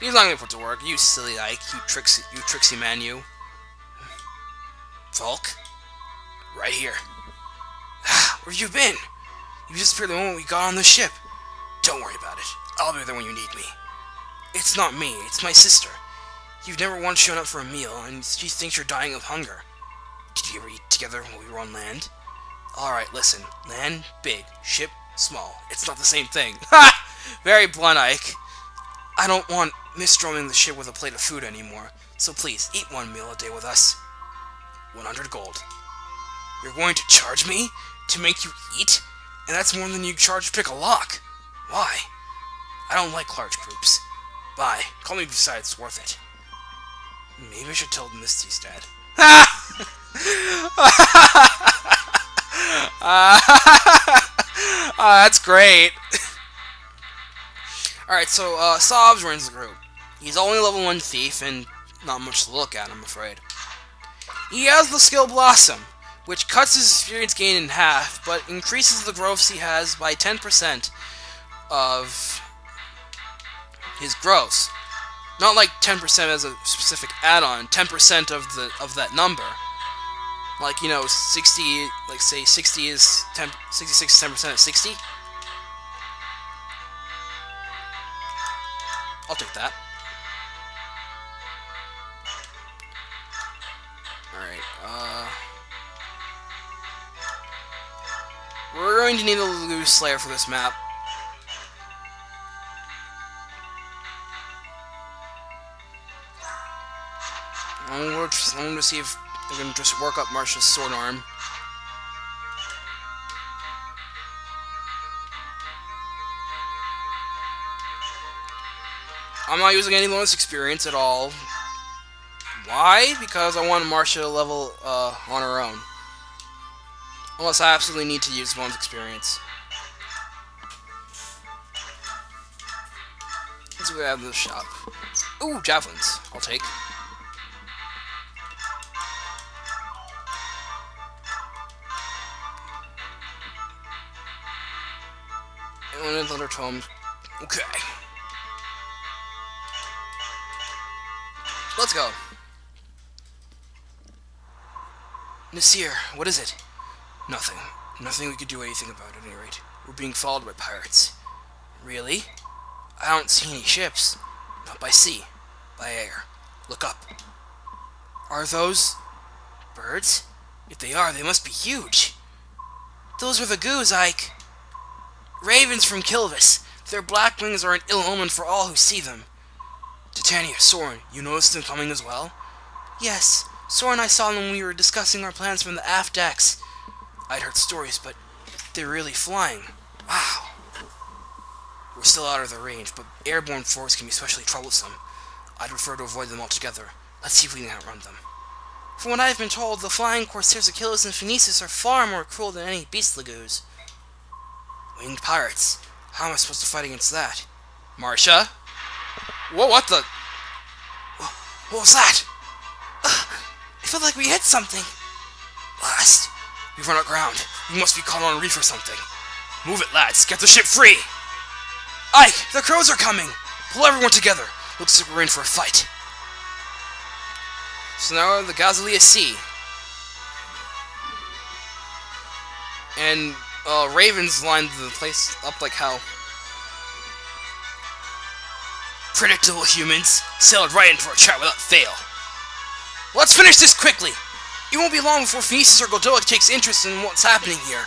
He's not gonna put to work. You silly Ike. You tricksy man, you. Volk? Right here. Where have you been? You disappeared the moment we got on the ship. Don't worry about it. I'll be there when you need me. It's not me. It's my sister. You've never once shown up for a meal, and she thinks you're dying of hunger. Did you ever eat together when we were on land? Alright, listen. Land, big. Ship, small. It's not the same thing. Ha! Very blunt, Ike. I don't want misdroning the ship with a plate of food anymore, so please, eat one meal a day with us. 100 gold. You're going to charge me to make you eat? And that's more than you charge to pick a lock. Why? I don't like large groups. Bye. Call me besides, it's worth it. Maybe I should tell Misty's dad. That's great. Alright, so, Sobs runs the group. He's only level 1 thief, and not much to look at, I'm afraid. He has the skill Blossom, which cuts his experience gain in half, but increases the growths he has by 10% of his growths. Not like 10% as a specific add-on, 10% of that number. Like, you know, 60, like say 60 is 10, 66 is 10% of 60. I'll take that. Alright, we're going to need a Loose Slayer for this map. I'm going to see if I can just work up Marcia's sword arm. I'm not using any bonus experience at all. Why? Because I want Marcia to level on her own. Unless I absolutely need to use bonus experience. Let's see what we have in the shop. Ooh, javelins. I'll take. And Thunder Tome. Okay. Let's go. Nasir, what is it? Nothing. Nothing we could do anything about at any rate. We're being followed by pirates. Really? I don't see any ships. Not by sea. By air. Look up. Are those birds? If they are, they must be huge. Those are the goose, Ike. Ravens from Kilvas. Their black wings are an ill omen for all who see them. Titania, Soren, you noticed them coming as well? Yes. Soren and I saw them when we were discussing our plans from the aft decks. I'd heard stories, but they're really flying. Wow. We're still out of their range, but airborne foes can be especially troublesome. I'd prefer to avoid them altogether. Let's see if we can outrun them. From what I've been told, the flying corsairs of Kilvas and Phoenicis are far more cruel than any beast lagoos. Winged pirates. How am I supposed to fight against that? Marcia? Whoa, what the? What was that? I felt like we hit something. Last. We've run aground. We must be caught on a reef or something. Move it, lads. Get the ship free! Ike! The crows are coming! Pull everyone together. Looks like we're in for a fight. So now we're at the Gazalia Sea. And, Ravens lined the place up like hell. Predictable humans. Sailed right into our trap without fail. Let's finish this quickly! It won't be long before Phoenicis or Godoa takes interest in what's happening here.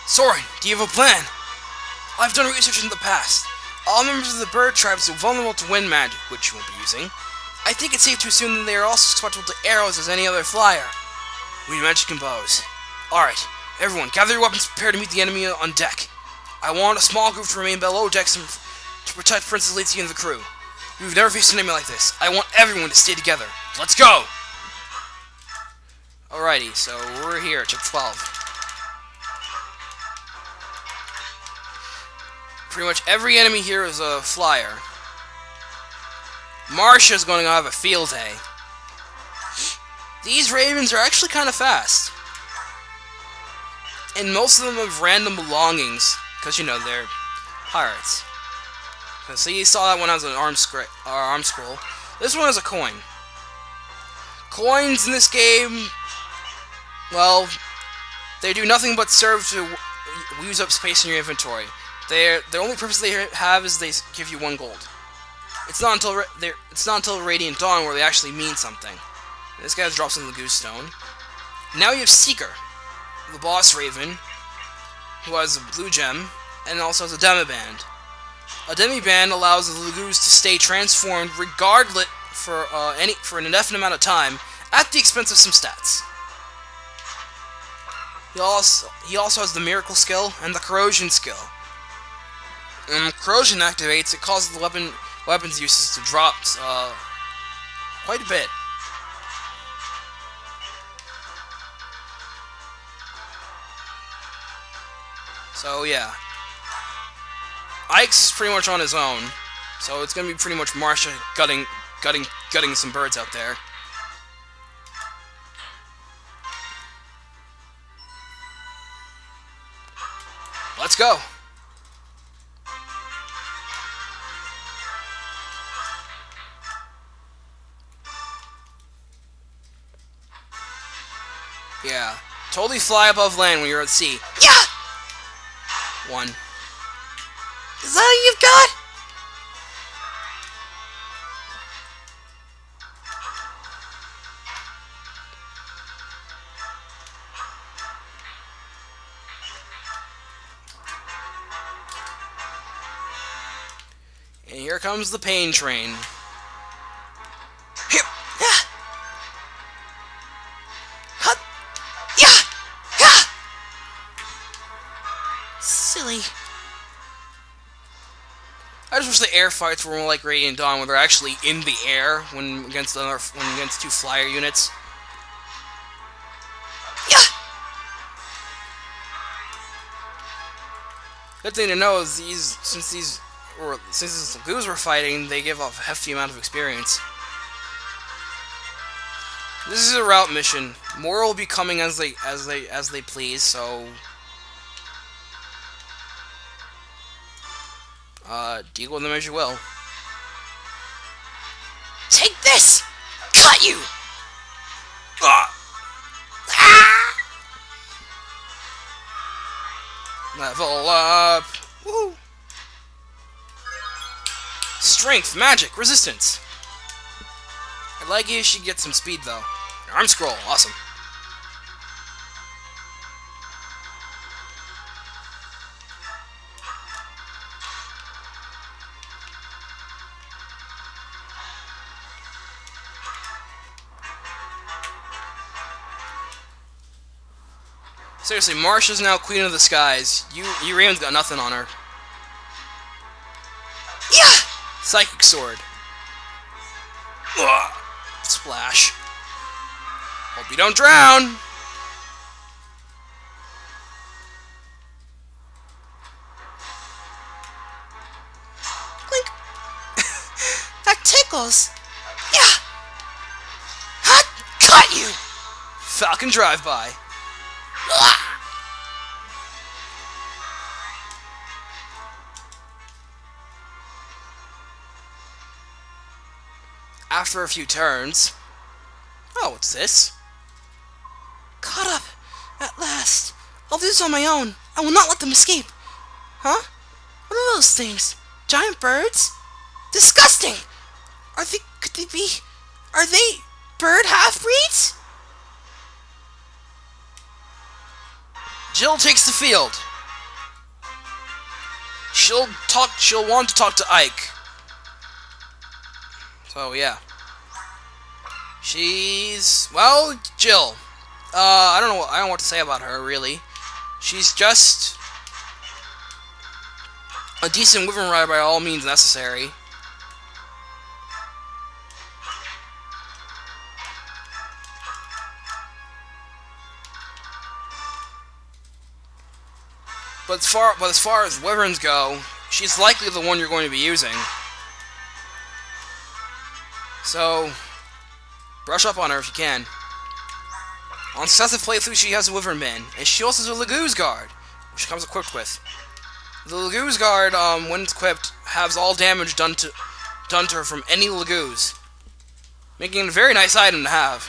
Soren, do you have a plan? I've done research in the past. All members of the bird tribes are vulnerable to wind magic, which you won't be using. I think it's safe to assume that they are also susceptible to arrows as any other flyer. We need magic and bows. Alright, everyone, gather your weapons and prepare to meet the enemy on deck. I want a small group to remain below decks to protect Princess Lacey and the crew. We've never faced an enemy like this. I want everyone to stay together. Let's go! Alrighty, so we're here at chapter 12. Pretty much every enemy here is a flyer. Marcia's going to have a field day. These ravens are actually kind of fast. And most of them have random belongings, because, you know, they're pirates. So you saw that one has an arm scroll. This one has a coin. Coins in this game, well, they do nothing but serve to use up space in your inventory. The only purpose they have is they give you 1 gold. It's not until Radiant Dawn where they actually mean something. This guy drops in the Goose Stone. Now you have Seeker, the boss Raven, who has a blue gem, and also has a demiband. A demiband allows the Lagoos to stay transformed regardless for an indefinite amount of time, at the expense of some stats. He also has the Miracle skill and the Corrosion skill. When Corrosion activates, it causes the weapons uses to drop quite a bit. So yeah, Ike's pretty much on his own, so it's gonna be pretty much Marcia gutting some birds out there. Let's go. Yeah, totally fly above land when you're at sea. Yeah! 1. Is that all you've got? And here comes the pain train. Hip! Yeah! Hut! Yeah! Yeah! Silly. I just wish the air fights were more like Radiant Dawn, where they're actually in the air when against 2 flyer units. Yeah! Good thing to know is since these Lagoos were fighting, they give off a hefty amount of experience. This is a route mission. More will be coming as they please, so deal with them as you will. Take this! Cut you! Ah! Level up! Woo! Strength, magic, resistance. I'd like you should get some speed though. Arm scroll, awesome. Seriously, Marcia's now Queen of the Skies. Urian's got nothing on her. Yeah! Psychic Sword. Ugh. Splash. Hope you don't drown! Clink! That tickles! Yeah! Hot! Cut you! Falcon drive-by. After a few turns... Oh, what's this? Caught up! At last! I'll do this on my own! I will not let them escape! Huh? What are those things? Giant birds? Disgusting! Are they bird half-breeds? Jill takes the field. She'll want to talk to Ike. So yeah. Well, Jill. I don't know what to say about her really. She's just a decent wyvern rider by all means necessary. But as far as wyverns go, she's likely the one you're going to be using. So, brush up on her if you can. On successive playthroughs, she has a Wyvernman, and she also has a Lagoose Guard, which she comes equipped with. The Lagoose Guard, when it's equipped, has all damage done to her from any Lagoose, making it a very nice item to have.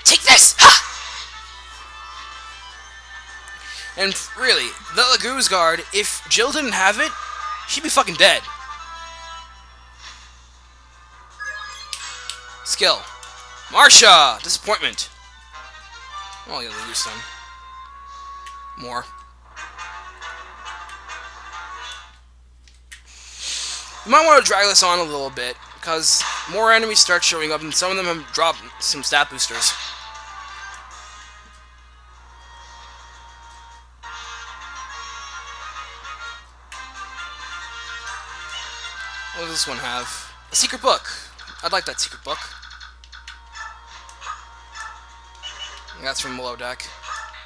Take this! Ha! And really, the Lagoose Guard, if Jill didn't have it, she'd be fucking dead. Skill. Marcia! Disappointment. Oh, yeah, Lagoose then. More. You might want to drag this on a little bit, because more enemies start showing up, and some of them have dropped some stat boosters. What does this one have? A secret book. I'd like that secret book. That's from Below Deck.